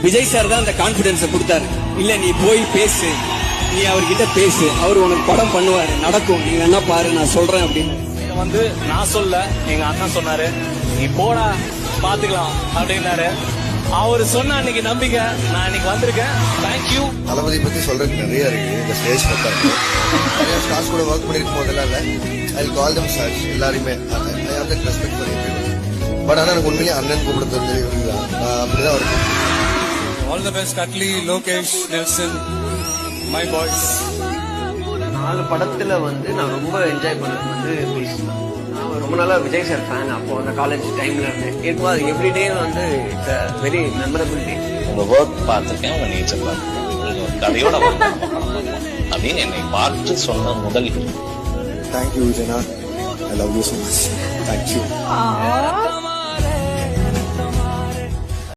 Vijay sir தான் அந்த கான்பிடன்ஸை கொடுத்தாரு. இல்ல நீ போய் பேசு, நீ அவர்கிட்ட பேசு, அவர் உனக்கு படம் பண்ணுவாரு, நடக்கும், நீ வேணா பாரு, நான் சொல்றேன் அப்படின்னு. வந்து நான் சொல்ல, எங்க அண்ணா சொன்னாரு, நீ போடா பாத்துக்கலாம் அப்படின்னாரு. அவரு சொன்ன அன்னைக்கு நம்பிக்கை நான் இன்னைக்கு வந்திருக்கேன். தேங்க்யூ. தளபதி பத்தி சொல்றதுக்கு நிறைய இருக்கு. இந்த ஸ்டேஜ் பார்த்தாங்க நிறைய ஸ்டார்ஸ் கூட ஒர்க் பண்ணிருக்கும் போதெல்லாம் இல்ல, ஐ கால் தம் சார்ஸ் எல்லாருமே I have that respect for everyone. But ஆனா எனக்கு உண்மையிலேயே அண்ணன் கூப்பிட தெரிஞ்சது இவங்க தான். நான் அப்படிதான் இருக்கேன். All the best Atlee, Lokesh, Nelson, my boys. 4 படத்துல வந்து நான் ரொம்ப என்ஜாய் பண்ணது வந்து பீஸ். நான் ரொம்ப நாளா விஜய் சார் ஃபேன். அப்போ அந்த காலேஜ் டைம்ல இருந்து இருக்கும்போது எவ்ரிடே வந்து இட்ஸ் அ வெரி மெமரபிள் டே. உங்க ஒர்க் பார்த்துருக்கேன், உங்க நேச்சர் பார்த்துருக்கேன், உங்க கதையோட அப்படின்னு என்னை பார்த்து சொன்ன முதல். Thank you Jana, I love you so much. Thank you.